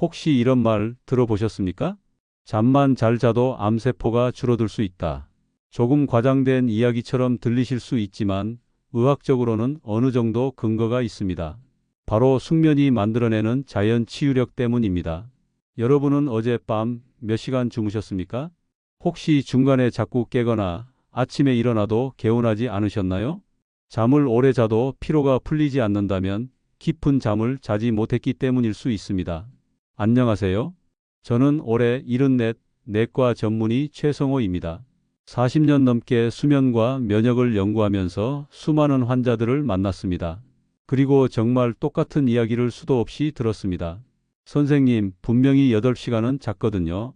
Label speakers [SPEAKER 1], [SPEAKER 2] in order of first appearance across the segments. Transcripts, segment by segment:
[SPEAKER 1] 혹시 이런 말 들어보셨습니까? 잠만 잘 자도 암세포가 줄어들 수 있다. 조금 과장된 이야기처럼 들리실 수 있지만 의학적으로는 어느 정도 근거가 있습니다. 바로 숙면이 만들어내는 자연 치유력 때문입니다. 여러분은 어젯밤 몇 시간 주무셨습니까? 혹시 중간에 자꾸 깨거나 아침에 일어나도 개운하지 않으셨나요? 잠을 오래 자도 피로가 풀리지 않는다면 깊은 잠을 자지 못했기 때문일 수 있습니다. 안녕하세요. 저는 올해 74 내과 전문의 최성호입니다. 40년 넘게 수면과 면역을 연구하면서 수많은 환자들을 만났습니다. 그리고 정말 똑같은 이야기를 수도 없이 들었습니다. 선생님, 분명히 8시간은 잤거든요.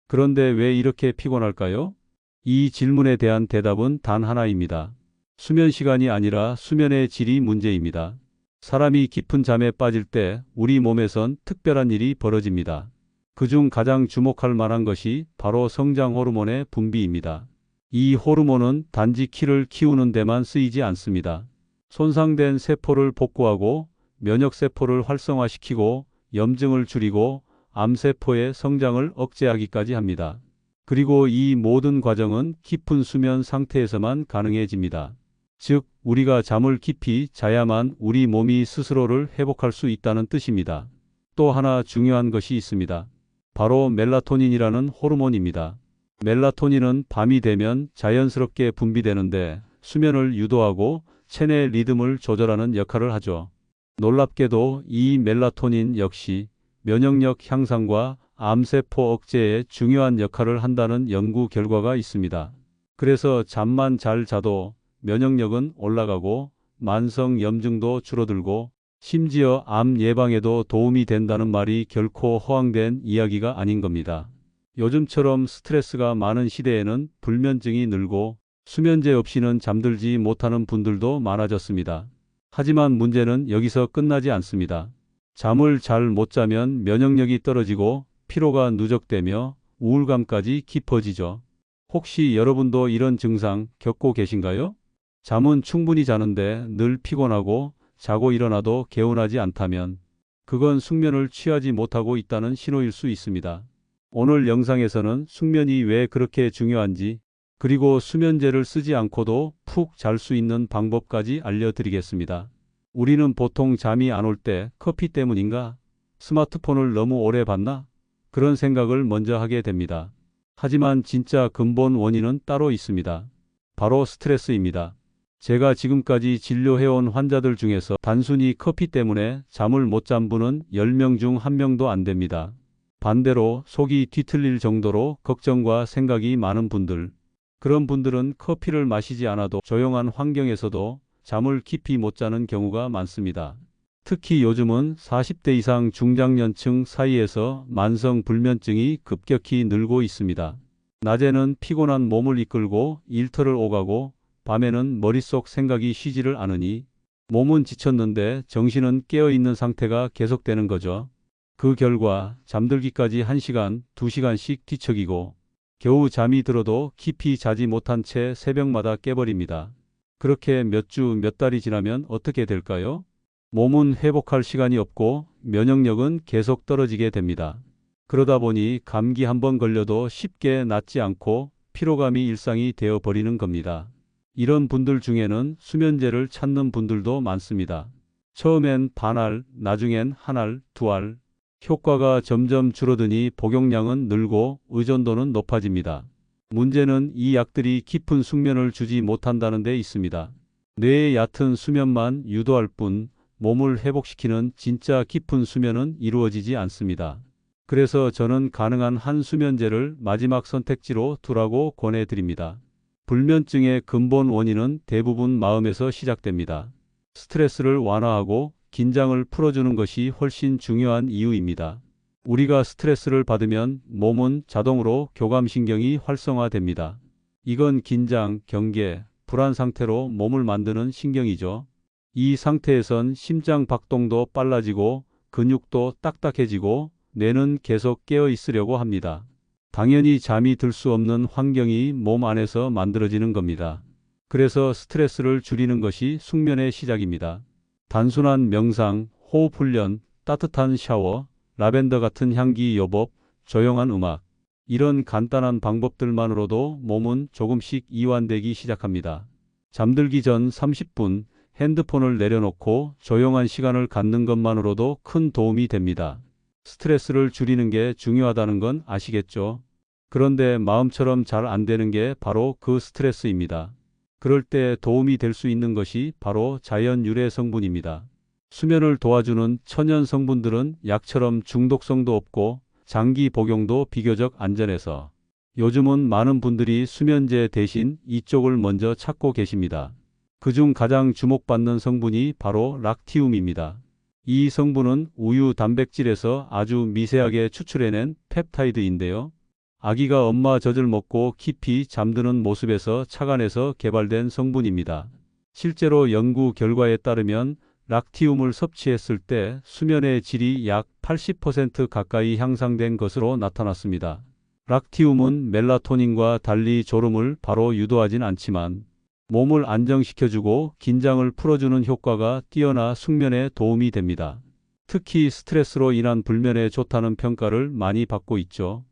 [SPEAKER 1] 그런데 왜 이렇게 피곤할까요? 이 질문에 대한 대답은 단 하나입니다. 수면 시간이 아니라 수면의 질이 문제입니다. 사람이 깊은 잠에 빠질 때 우리 몸에선 특별한 일이 벌어집니다. 그중 가장 주목할 만한 것이 바로 성장 호르몬의 분비입니다. 이 호르몬은 단지 키를 키우는 데만 쓰이지 않습니다. 손상된 세포를 복구하고 면역세포를 활성화시키고 염증을 줄이고 암세포의 성장을 억제하기까지 합니다. 그리고 이 모든 과정은 깊은 수면 상태에서만 가능해집니다. 즉, 우리가 잠을 깊이 자야만 우리 몸이 스스로를 회복할 수 있다는 뜻입니다. 또 하나 중요한 것이 있습니다. 바로 멜라토닌이라는 호르몬입니다. 멜라토닌은 밤이 되면 자연스럽게 분비되는데 수면을 유도하고 체내 리듬을 조절하는 역할을 하죠. 놀랍게도 이 멜라토닌 역시 면역력 향상과 암세포 억제에 중요한 역할을 한다는 연구 결과가 있습니다. 그래서 잠만 잘 자도 면역력은 올라가고 만성 염증도 줄어들고 심지어 암 예방에도 도움이 된다는 말이 결코 허황된 이야기가 아닌 겁니다. 요즘처럼 스트레스가 많은 시대에는 불면증이 늘고 수면제 없이는 잠들지 못하는 분들도 많아졌습니다. 하지만 문제는 여기서 끝나지 않습니다. 잠을 잘 못 자면 면역력이 떨어지고 피로가 누적되며 우울감까지 깊어지죠. 혹시 여러분도 이런 증상 겪고 계신가요? 잠은 충분히 자는데 늘 피곤하고 자고 일어나도 개운하지 않다면 그건 숙면을 취하지 못하고 있다는 신호일 수 있습니다. 오늘 영상에서는 숙면이 왜 그렇게 중요한지 그리고 수면제를 쓰지 않고도 푹 잘 수 있는 방법까지 알려드리겠습니다. 우리는 보통 잠이 안 올 때 커피 때문인가? 스마트폰을 너무 오래 봤나? 그런 생각을 먼저 하게 됩니다. 하지만 진짜 근본 원인은 따로 있습니다. 바로 스트레스입니다. 제가 지금까지 진료해온 환자들 중에서 단순히 커피 때문에 잠을 못 잔 분은 10명 중 1명도 안 됩니다. 반대로 속이 뒤틀릴 정도로 걱정과 생각이 많은 분들, 그런 분들은 커피를 마시지 않아도 조용한 환경에서도 잠을 깊이 못 자는 경우가 많습니다. 특히 요즘은 40대 이상 중장년층 사이에서 만성 불면증이 급격히 늘고 있습니다. 낮에는 피곤한 몸을 이끌고 일터를 오가고 밤에는 머릿속 생각이 쉬지를 않으니 몸은 지쳤는데 정신은 깨어있는 상태가 계속되는 거죠. 그 결과 잠들기까지 1시간, 2시간씩 뒤척이고 겨우 잠이 들어도 깊이 자지 못한 채 새벽마다 깨버립니다. 그렇게 몇 주, 몇 달이 지나면 어떻게 될까요? 몸은 회복할 시간이 없고 면역력은 계속 떨어지게 됩니다. 그러다 보니 감기 한번 걸려도 쉽게 낫지 않고 피로감이 일상이 되어버리는 겁니다. 이런 분들 중에는 수면제를 찾는 분들도 많습니다. 처음엔 반알, 나중엔 한 알, 두 알. 효과가 점점 줄어드니 복용량은 늘고 의존도는 높아집니다. 문제는 이 약들이 깊은 숙면을 주지 못한다는 데 있습니다. 뇌의 얕은 수면만 유도할 뿐 몸을 회복시키는 진짜 깊은 수면은 이루어지지 않습니다. 그래서 저는 가능한 한 수면제를 마지막 선택지로 두라고 권해드립니다. 불면증의 근본 원인은 대부분 마음에서 시작됩니다. 스트레스를 완화하고 긴장을 풀어주는 것이 훨씬 중요한 이유입니다. 우리가 스트레스를 받으면 몸은 자동으로 교감신경이 활성화됩니다. 이건 긴장, 경계, 불안 상태로 몸을 만드는 신경이죠. 이 상태에선 심장 박동도 빨라지고 근육도 딱딱해지고 뇌는 계속 깨어 있으려고 합니다. 당연히 잠이 들 수 없는 환경이 몸 안에서 만들어지는 겁니다. 그래서 스트레스를 줄이는 것이 숙면의 시작입니다. 단순한 명상, 호흡 훈련, 따뜻한 샤워, 라벤더 같은 향기 요법, 조용한 음악. 이런 간단한 방법들만으로도 몸은 조금씩 이완되기 시작합니다. 잠들기 전 30분 핸드폰을 내려놓고 조용한 시간을 갖는 것만으로도 큰 도움이 됩니다. 스트레스를 줄이는 게 중요하다는 건 아시겠죠? 그런데 마음처럼 잘 안 되는 게 바로 그 스트레스입니다. 그럴 때 도움이 될 수 있는 것이 바로 자연 유래 성분입니다. 수면을 도와주는 천연 성분들은 약처럼 중독성도 없고 장기 복용도 비교적 안전해서 요즘은 많은 분들이 수면제 대신 이쪽을 먼저 찾고 계십니다. 그중 가장 주목받는 성분이 바로 락티움입니다. 이 성분은 우유 단백질에서 아주 미세하게 추출해낸 펩타이드인데요. 아기가 엄마 젖을 먹고 깊이 잠드는 모습에서 착안해서 개발된 성분입니다. 실제로 연구 결과에 따르면 락티움을 섭취했을 때 수면의 질이 약 80% 가까이 향상된 것으로 나타났습니다. 락티움은 멜라토닌과 달리 졸음을 바로 유도하진 않지만 몸을 안정시켜주고 긴장을 풀어주는 효과가 뛰어나 숙면에 도움이 됩니다. 특히 스트레스로 인한 불면에 좋다는 평가를 많이 받고 있죠.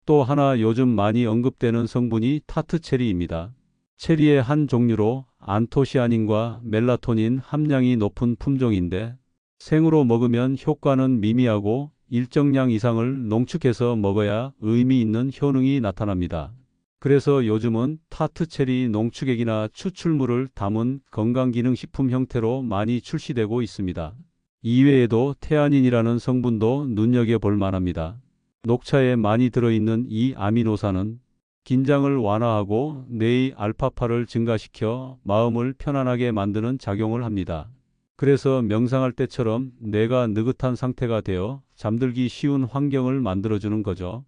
[SPEAKER 1] 또 하나 요즘 많이 언급되는 성분이 타트체리입니다. 체리의 한 종류로 안토시아닌과 멜라토닌 함량이 높은 품종인데 생으로 먹으면 효과는 미미하고 일정량 이상을 농축해서 먹어야 의미 있는 효능이 나타납니다. 그래서 요즘은 타트체리 농축액이나 추출물을 담은 건강기능식품 형태로 많이 출시되고 있습니다. 이외에도 테아닌이라는 성분도 눈여겨볼 만합니다. 녹차에 많이 들어있는 이 아미노산은 긴장을 완화하고 뇌의 알파파를 증가시켜 마음을 편안하게 만드는 작용을 합니다. 그래서 명상할 때처럼 뇌가 느긋한 상태가 되어 잠들기 쉬운 환경을 만들어주는 거죠.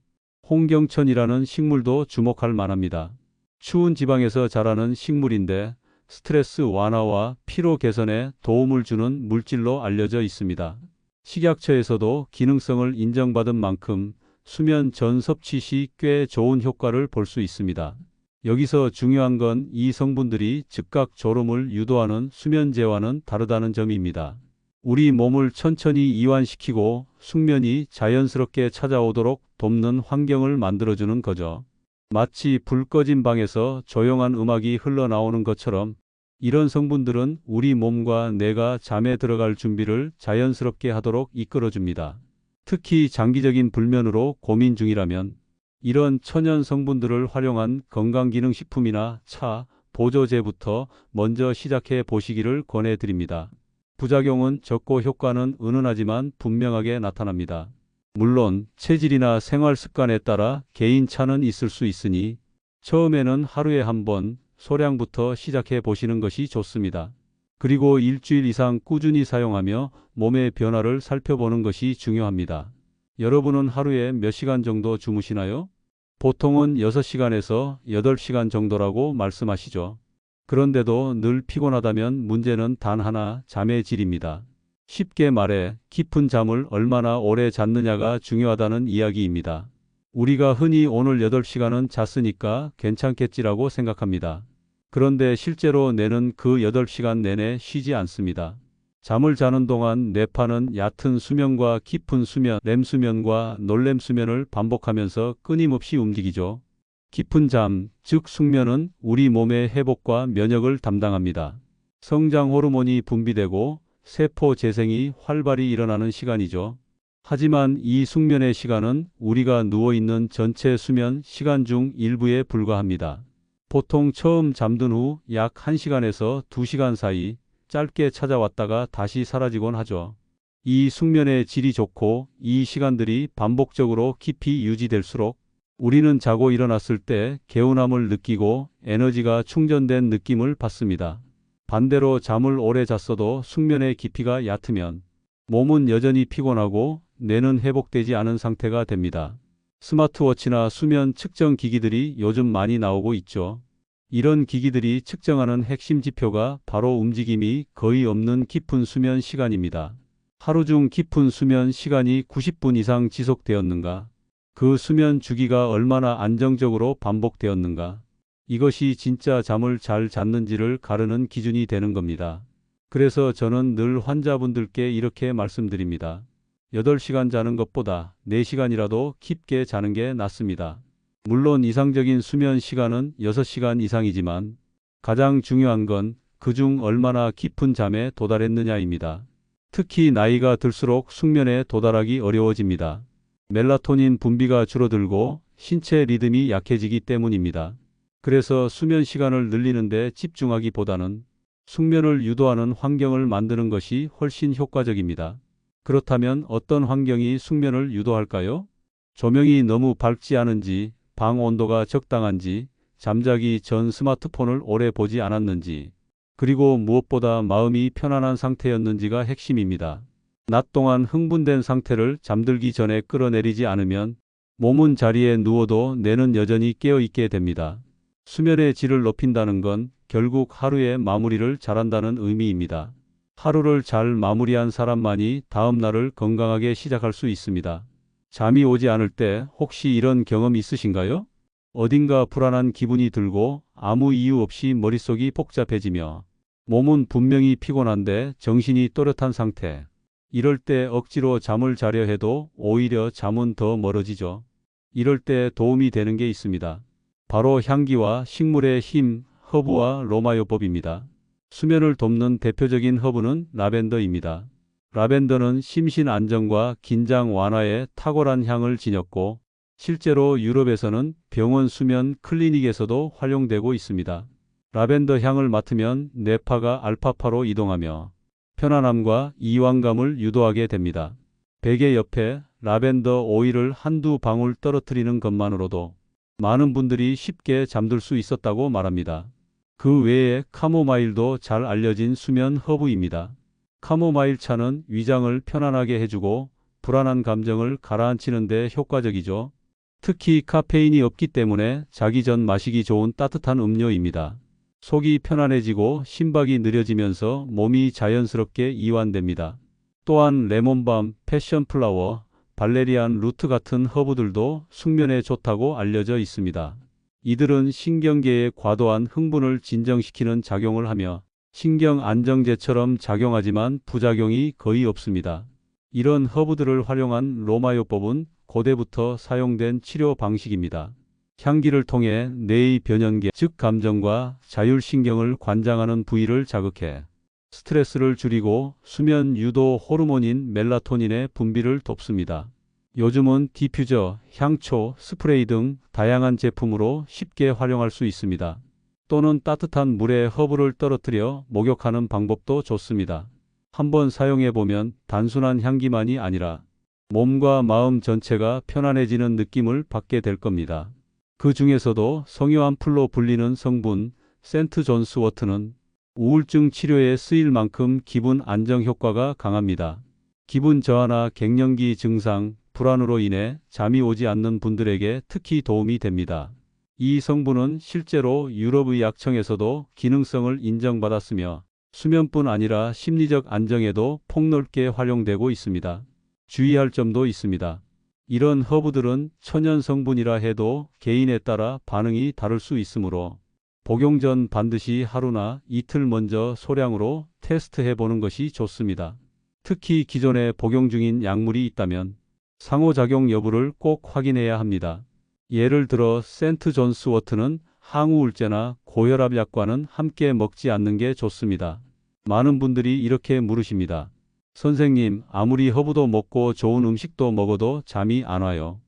[SPEAKER 1] 홍경천이라는 식물도 주목할 만합니다. 추운 지방에서 자라는 식물인데 스트레스 완화와 피로 개선에 도움을 주는 물질로 알려져 있습니다. 식약처에서도 기능성을 인정받은 만큼 수면 전 섭취 시 꽤 좋은 효과를 볼 수 있습니다. 여기서 중요한 건 이 성분들이 즉각 졸음을 유도하는 수면제와는 다르다는 점입니다. 우리 몸을 천천히 이완시키고 숙면이 자연스럽게 찾아오도록 돕는 환경을 만들어주는 거죠. 마치 불 꺼진 방에서 조용한 음악이 흘러나오는 것처럼 이런 성분들은 우리 몸과 뇌가 잠에 들어갈 준비를 자연스럽게 하도록 이끌어줍니다. 특히 장기적인 불면으로 고민 중이라면 이런 천연 성분들을 활용한 건강기능식품이나 차, 보조제부터 먼저 시작해 보시기를 권해드립니다. 부작용은 적고 효과는 은은하지만 분명하게 나타납니다. 물론 체질이나 생활 습관에 따라 개인 차는 있을 수 있으니 처음에는 하루에 한 번 소량부터 시작해 보시는 것이 좋습니다. 그리고 일주일 이상 꾸준히 사용하며 몸의 변화를 살펴보는 것이 중요합니다. 여러분은 하루에 몇 시간 정도 주무시나요? 보통은 6시간에서 8시간 정도라고 말씀하시죠. 그런데도 늘 피곤하다면 문제는 단 하나, 잠의 질입니다. 쉽게 말해 깊은 잠을 얼마나 오래 잤느냐가 중요하다는 이야기입니다. 우리가 흔히 오늘 8시간은 잤으니까 괜찮겠지라고 생각합니다. 그런데 실제로 뇌는 그 8시간 내내 쉬지 않습니다. 잠을 자는 동안 뇌파는 얕은 수면과 깊은 수면, 렘수면과 놀렘수면을 반복하면서 끊임없이 움직이죠. 깊은 잠, 즉 숙면은 우리 몸의 회복과 면역을 담당합니다. 성장 호르몬이 분비되고 세포 재생이 활발히 일어나는 시간이죠. 하지만 이 숙면의 시간은 우리가 누워있는 전체 수면 시간 중 일부에 불과합니다. 보통 처음 잠든 후 약 1시간에서 2시간 사이 짧게 찾아왔다가 다시 사라지곤 하죠. 이 숙면의 질이 좋고 이 시간들이 반복적으로 깊이 유지될수록 우리는 자고 일어났을 때 개운함을 느끼고 에너지가 충전된 느낌을 받습니다. 반대로 잠을 오래 잤어도 숙면의 깊이가 얕으면 몸은 여전히 피곤하고 뇌는 회복되지 않은 상태가 됩니다. 스마트워치나 수면 측정 기기들이 요즘 많이 나오고 있죠. 이런 기기들이 측정하는 핵심 지표가 바로 움직임이 거의 없는 깊은 수면 시간입니다. 하루 중 깊은 수면 시간이 90분 이상 지속되었는가? 그 수면 주기가 얼마나 안정적으로 반복되었는가? 이것이 진짜 잠을 잘 잤는지를 가르는 기준이 되는 겁니다. 그래서 저는 늘 환자분들께 이렇게 말씀드립니다. 8시간 자는 것보다 4시간이라도 깊게 자는 게 낫습니다. 물론 이상적인 수면 시간은 6시간 이상이지만 가장 중요한 건 그중 얼마나 깊은 잠에 도달했느냐입니다. 특히 나이가 들수록 숙면에 도달하기 어려워집니다. 멜라토닌 분비가 줄어들고 신체 리듬이 약해지기 때문입니다. 그래서 수면 시간을 늘리는 데 집중하기보다는 숙면을 유도하는 환경을 만드는 것이 훨씬 효과적입니다. 그렇다면 어떤 환경이 숙면을 유도할까요? 조명이 너무 밝지 않은지, 방 온도가 적당한지, 잠자기 전 스마트폰을 오래 보지 않았는지, 그리고 무엇보다 마음이 편안한 상태였는지가 핵심입니다. 낮 동안 흥분된 상태를 잠들기 전에 끌어내리지 않으면 몸은 자리에 누워도 뇌는 여전히 깨어있게 됩니다. 수면의 질을 높인다는 건 결국 하루의 마무리를 잘한다는 의미입니다. 하루를 잘 마무리한 사람만이 다음 날을 건강하게 시작할 수 있습니다. 잠이 오지 않을 때 혹시 이런 경험 있으신가요? 어딘가 불안한 기분이 들고 아무 이유 없이 머릿속이 복잡해지며 몸은 분명히 피곤한데 정신이 또렷한 상태. 이럴 때 억지로 잠을 자려 해도 오히려 잠은 더 멀어지죠. 이럴 때 도움이 되는 게 있습니다. 바로 향기와 식물의 힘, 허브와 로마요법입니다. 수면을 돕는 대표적인 허브는 라벤더입니다. 라벤더는 심신 안정과 긴장 완화에 탁월한 향을 지녔고 실제로 유럽에서는 병원 수면 클리닉에서도 활용되고 있습니다. 라벤더 향을 맡으면 뇌파가 알파파로 이동하며 편안함과 이완감을 유도하게 됩니다. 베개 옆에 라벤더 오일을 한두 방울 떨어뜨리는 것만으로도 많은 분들이 쉽게 잠들 수 있었다고 말합니다. 그 외에 카모마일도 잘 알려진 수면 허브입니다. 카모마일 차는 위장을 편안하게 해주고 불안한 감정을 가라앉히는 데 효과적이죠. 특히 카페인이 없기 때문에 자기 전 마시기 좋은 따뜻한 음료입니다. 속이 편안해지고 심박이 느려지면서 몸이 자연스럽게 이완됩니다. 또한 레몬밤, 패션플라워, 발레리안 루트 같은 허브들도 숙면에 좋다고 알려져 있습니다. 이들은 신경계의 과도한 흥분을 진정시키는 작용을 하며 신경 안정제처럼 작용하지만 부작용이 거의 없습니다. 이런 허브들을 활용한 로마요법은 고대부터 사용된 치료 방식입니다. 향기를 통해 뇌의 변연계, 즉 감정과 자율신경을 관장하는 부위를 자극해 스트레스를 줄이고 수면 유도 호르몬인 멜라토닌의 분비를 돕습니다. 요즘은 디퓨저, 향초, 스프레이 등 다양한 제품으로 쉽게 활용할 수 있습니다. 또는 따뜻한 물에 허브를 떨어뜨려 목욕하는 방법도 좋습니다. 한번 사용해보면 단순한 향기만이 아니라 몸과 마음 전체가 편안해지는 느낌을 받게 될 겁니다. 그 중에서도 성유암풀로 불리는 성분 센트 존스 워트는 우울증 치료에 쓰일 만큼 기분 안정 효과가 강합니다. 기분 저하나 갱년기 증상, 불안으로 인해 잠이 오지 않는 분들에게 특히 도움이 됩니다. 이 성분은 실제로 유럽의약청에서도 기능성을 인정받았으며 수면뿐 아니라 심리적 안정에도 폭넓게 활용되고 있습니다. 주의할 점도 있습니다. 이런 허브들은 천연 성분이라 해도 개인에 따라 반응이 다를 수 있으므로 복용 전 반드시 하루나 이틀 먼저 소량으로 테스트해 보는 것이 좋습니다. 특히 기존에 복용 중인 약물이 있다면 상호작용 여부를 꼭 확인해야 합니다. 예를 들어 센트 존스 워트는 항우울제나 고혈압 약과는 함께 먹지 않는 게 좋습니다. 많은 분들이 이렇게 물으십니다. 선생님, 아무리 허브도 먹고 좋은 음식도 먹어도 잠이 안 와요.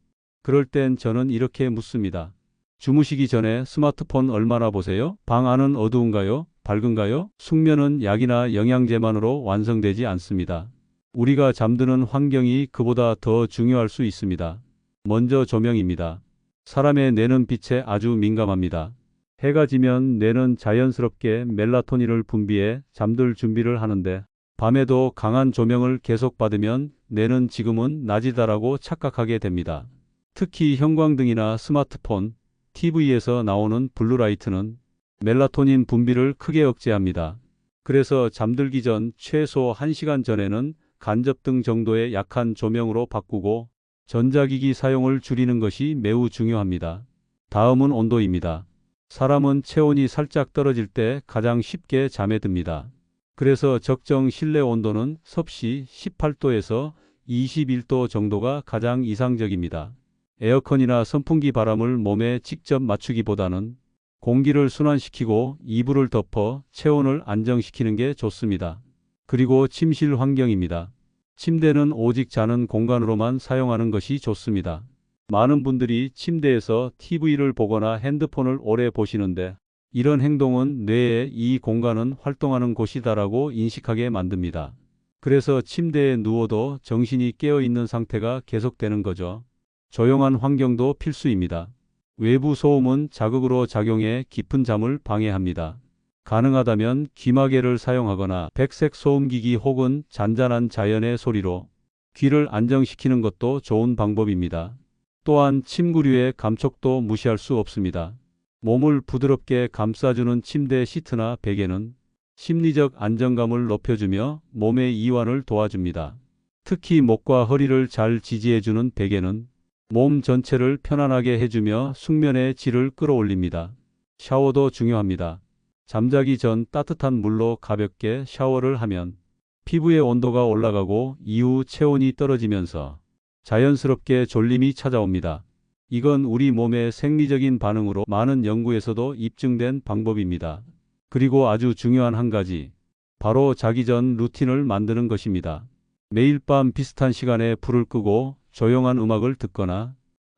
[SPEAKER 1] 그럴 땐 저는 이렇게 묻습니다. 주무시기 전에 스마트폰 얼마나 보세요? 방 안은 어두운가요? 밝은가요? 숙면은 약이나 영양제만으로 완성되지 않습니다. 우리가 잠드는 환경이 그보다 더 중요할 수 있습니다. 먼저 조명입니다. 사람의 뇌는 빛에 아주 민감합니다. 해가 지면 뇌는 자연스럽게 멜라토닌을 분비해 잠들 준비를 하는데 밤에도 강한 조명을 계속 받으면 뇌는 지금은 낮이다라고 착각하게 됩니다. 특히 형광등이나 스마트폰, TV에서 나오는 블루라이트는 멜라토닌 분비를 크게 억제합니다. 그래서 잠들기 전 최소 1시간 전에는 간접등 정도의 약한 조명으로 바꾸고 전자기기 사용을 줄이는 것이 매우 중요합니다. 다음은 온도입니다. 사람은 체온이 살짝 떨어질 때 가장 쉽게 잠에 듭니다. 그래서 적정 실내 온도는 섭씨 18도에서 21도 정도가 가장 이상적입니다. 에어컨이나 선풍기 바람을 몸에 직접 맞추기보다는 공기를 순환시키고 이불을 덮어 체온을 안정시키는 게 좋습니다. 그리고 침실 환경입니다. 침대는 오직 자는 공간으로만 사용하는 것이 좋습니다. 많은 분들이 침대에서 TV를 보거나 핸드폰을 오래 보시는데 이런 행동은 뇌에 이 공간은 활동하는 곳이다라고 인식하게 만듭니다. 그래서 침대에 누워도 정신이 깨어 있는 상태가 계속되는 거죠. 조용한 환경도 필수입니다. 외부 소음은 자극으로 작용해 깊은 잠을 방해합니다. 가능하다면 귀마개를 사용하거나 백색 소음기기 혹은 잔잔한 자연의 소리로 귀를 안정시키는 것도 좋은 방법입니다. 또한 침구류의 감촉도 무시할 수 없습니다. 몸을 부드럽게 감싸주는 침대 시트나 베개는 심리적 안정감을 높여주며 몸의 이완을 도와줍니다. 특히 목과 허리를 잘 지지해주는 베개는 몸 전체를 편안하게 해주며 숙면의 질을 끌어올립니다. 샤워도 중요합니다. 잠자기 전 따뜻한 물로 가볍게 샤워를 하면 피부의 온도가 올라가고 이후 체온이 떨어지면서 자연스럽게 졸림이 찾아옵니다. 이건 우리 몸의 생리적인 반응으로 많은 연구에서도 입증된 방법입니다. 그리고 아주 중요한 한 가지, 바로 자기 전 루틴을 만드는 것입니다. 매일 밤 비슷한 시간에 불을 끄고 조용한 음악을 듣거나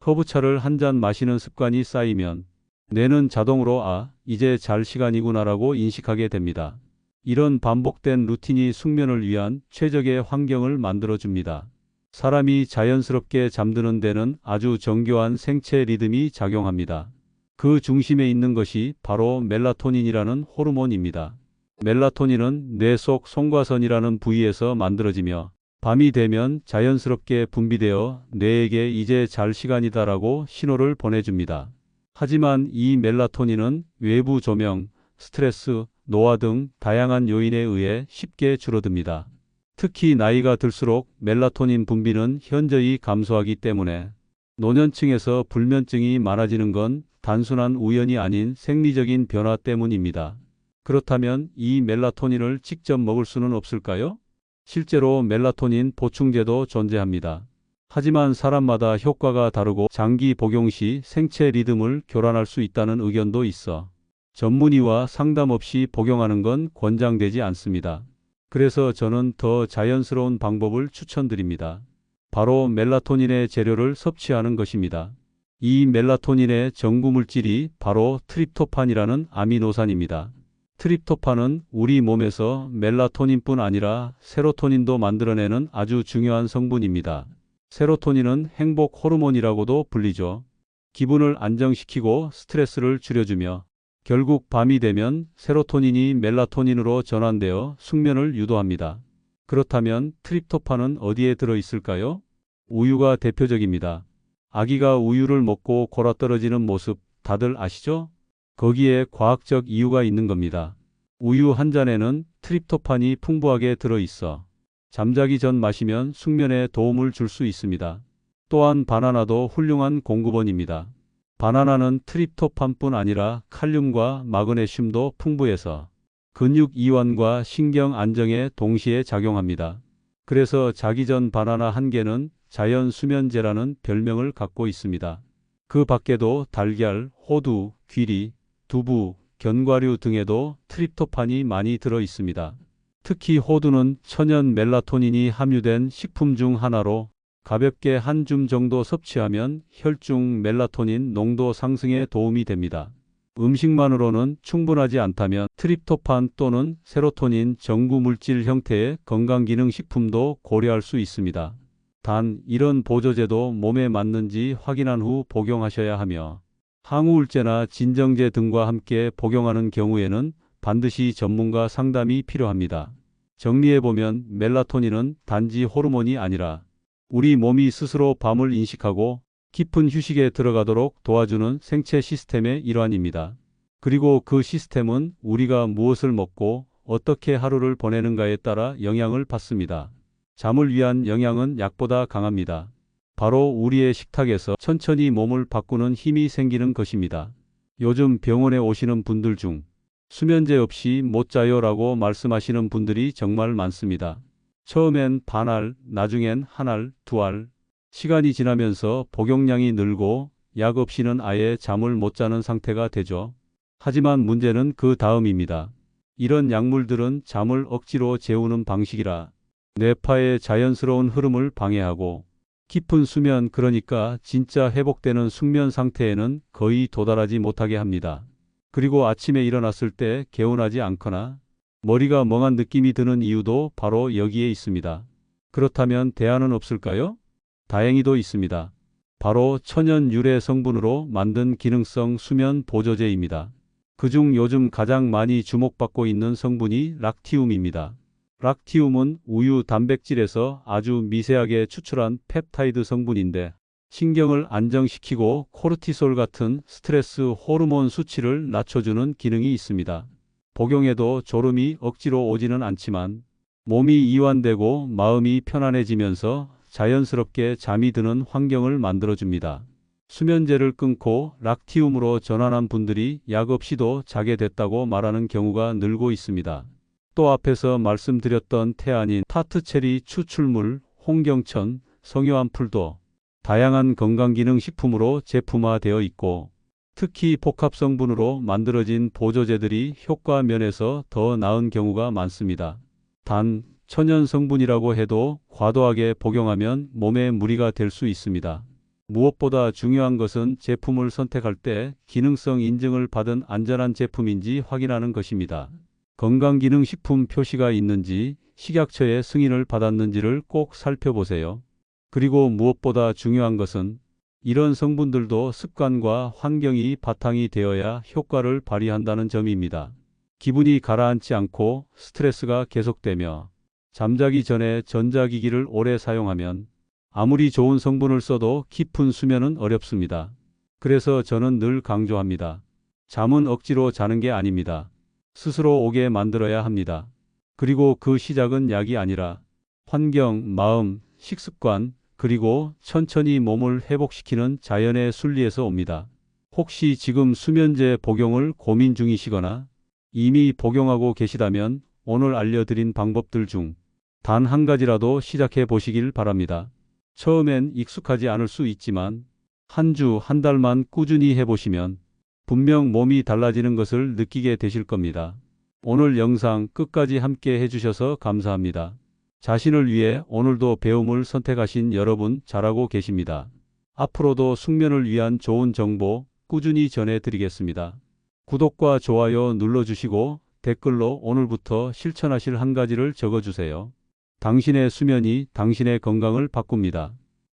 [SPEAKER 1] 허브차를 한 잔 마시는 습관이 쌓이면 뇌는 자동으로 이제 잘 시간이구나라고 인식하게 됩니다. 이런 반복된 루틴이 숙면을 위한 최적의 환경을 만들어줍니다. 사람이 자연스럽게 잠드는 데는 아주 정교한 생체 리듬이 작용합니다. 그 중심에 있는 것이 바로 멜라토닌이라는 호르몬입니다. 멜라토닌은 뇌 속 송과선이라는 부위에서 만들어지며 밤이 되면 자연스럽게 분비되어 뇌에게 이제 잘 시간이다라고 신호를 보내줍니다. 하지만 이 멜라토닌은 외부 조명, 스트레스, 노화 등 다양한 요인에 의해 쉽게 줄어듭니다. 특히 나이가 들수록 멜라토닌 분비는 현저히 감소하기 때문에 노년층에서 불면증이 많아지는 건 단순한 우연이 아닌 생리적인 변화 때문입니다. 그렇다면 이 멜라토닌을 직접 먹을 수는 없을까요? 실제로 멜라토닌 보충제도 존재합니다. 하지만 사람마다 효과가 다르고 장기 복용 시 생체 리듬을 교란할 수 있다는 의견도 있어 전문의와 상담 없이 복용하는 건 권장되지 않습니다. 그래서 저는 더 자연스러운 방법을 추천드립니다. 바로 멜라토닌의 재료를 섭취하는 것입니다. 이 멜라토닌의 전구 물질이 바로 트립토판이라는 아미노산입니다. 트립토판은 우리 몸에서 멜라토닌뿐 아니라 세로토닌도 만들어내는 아주 중요한 성분입니다. 세로토닌은 행복 호르몬이라고도 불리죠. 기분을 안정시키고 스트레스를 줄여주며 결국 밤이 되면 세로토닌이 멜라토닌으로 전환되어 숙면을 유도합니다. 그렇다면 트립토판은 어디에 들어있을까요? 우유가 대표적입니다. 아기가 우유를 먹고 골아떨어지는 모습 다들 아시죠? 거기에 과학적 이유가 있는 겁니다. 우유 한 잔에는 트립토판이 풍부하게 들어있어 잠자기 전 마시면 숙면에 도움을 줄 수 있습니다. 또한 바나나도 훌륭한 공급원입니다. 바나나는 트립토판뿐 아니라 칼륨과 마그네슘도 풍부해서 근육 이완과 신경 안정에 동시에 작용합니다. 그래서 자기 전 바나나 한 개는 자연 수면제라는 별명을 갖고 있습니다. 그 밖에도 달걀, 호두, 귀리, 두부, 견과류 등에도 트립토판이 많이 들어 있습니다. 특히 호두는 천연 멜라토닌이 함유된 식품 중 하나로 가볍게 한 줌 정도 섭취하면 혈중 멜라토닌 농도 상승에 도움이 됩니다. 음식만으로는 충분하지 않다면 트립토판 또는 세로토닌 전구 물질 형태의 건강기능식품도 고려할 수 있습니다. 단, 이런 보조제도 몸에 맞는지 확인한 후 복용하셔야 하며 항우울제나 진정제 등과 함께 복용하는 경우에는 반드시 전문가 상담이 필요합니다. 정리해보면 멜라토닌은 단지 호르몬이 아니라 우리 몸이 스스로 밤을 인식하고 깊은 휴식에 들어가도록 도와주는 생체 시스템의 일환입니다. 그리고 그 시스템은 우리가 무엇을 먹고 어떻게 하루를 보내는가에 따라 영향을 받습니다. 잠을 위한 영향은 약보다 강합니다. 바로 우리의 식탁에서 천천히 몸을 바꾸는 힘이 생기는 것입니다. 요즘 병원에 오시는 분들 중 수면제 없이 못 자요 라고 말씀하시는 분들이 정말 많습니다. 처음엔 반알, 나중엔 한 알, 두 알. 시간이 지나면서 복용량이 늘고 약 없이는 아예 잠을 못 자는 상태가 되죠. 하지만 문제는 그 다음입니다. 이런 약물들은 잠을 억지로 재우는 방식이라 뇌파의 자연스러운 흐름을 방해하고 깊은 수면, 그러니까 진짜 회복되는 숙면 상태에는 거의 도달하지 못하게 합니다. 그리고 아침에 일어났을 때 개운하지 않거나 머리가 멍한 느낌이 드는 이유도 바로 여기에 있습니다. 그렇다면 대안은 없을까요? 다행히도 있습니다. 바로 천연 유래 성분으로 만든 기능성 수면 보조제입니다. 그중 요즘 가장 많이 주목받고 있는 성분이 락티움입니다. 락티움은 우유 단백질에서 아주 미세하게 추출한 펩타이드 성분인데 신경을 안정시키고 코르티솔 같은 스트레스 호르몬 수치를 낮춰주는 기능이 있습니다. 복용해도 졸음이 억지로 오지는 않지만 몸이 이완되고 마음이 편안해지면서 자연스럽게 잠이 드는 환경을 만들어줍니다. 수면제를 끊고 락티움으로 전환한 분들이 약 없이도 자게 됐다고 말하는 경우가 늘고 있습니다. 또 앞에서 말씀드렸던 태아닌, 타트체리 추출물, 홍경천, 성효암풀도 다양한 건강기능식품으로 제품화되어 있고 특히 복합성분으로 만들어진 보조제들이 효과 면에서 더 나은 경우가 많습니다. 단, 천연 성분이라고 해도 과도하게 복용하면 몸에 무리가 될 수 있습니다. 무엇보다 중요한 것은 제품을 선택할 때 기능성 인증을 받은 안전한 제품인지 확인하는 것입니다. 건강기능식품 표시가 있는지, 식약처의 승인을 받았는지를 꼭 살펴보세요. 그리고 무엇보다 중요한 것은 이런 성분들도 습관과 환경이 바탕이 되어야 효과를 발휘한다는 점입니다. 기분이 가라앉지 않고 스트레스가 계속되며 잠자기 전에 전자기기를 오래 사용하면 아무리 좋은 성분을 써도 깊은 수면은 어렵습니다. 그래서 저는 늘 강조합니다. 잠은 억지로 자는 게 아닙니다. 스스로 오게 만들어야 합니다. 그리고 그 시작은 약이 아니라 환경, 마음, 식습관, 그리고 천천히 몸을 회복시키는 자연의 순리에서 옵니다. 혹시 지금 수면제 복용을 고민 중이시거나 이미 복용하고 계시다면 오늘 알려드린 방법들 중 단 한 가지라도 시작해 보시길 바랍니다. 처음엔 익숙하지 않을 수 있지만 한 주, 한 달만 꾸준히 해보시면 분명 몸이 달라지는 것을 느끼게 되실 겁니다. 오늘 영상 끝까지 함께 해주셔서 감사합니다. 자신을 위해 오늘도 배움을 선택하신 여러분 잘하고 계십니다. 앞으로도 숙면을 위한 좋은 정보 꾸준히 전해드리겠습니다. 구독과 좋아요 눌러주시고 댓글로 오늘부터 실천하실 한 가지를 적어주세요. 당신의 수면이 당신의 건강을 바꿉니다.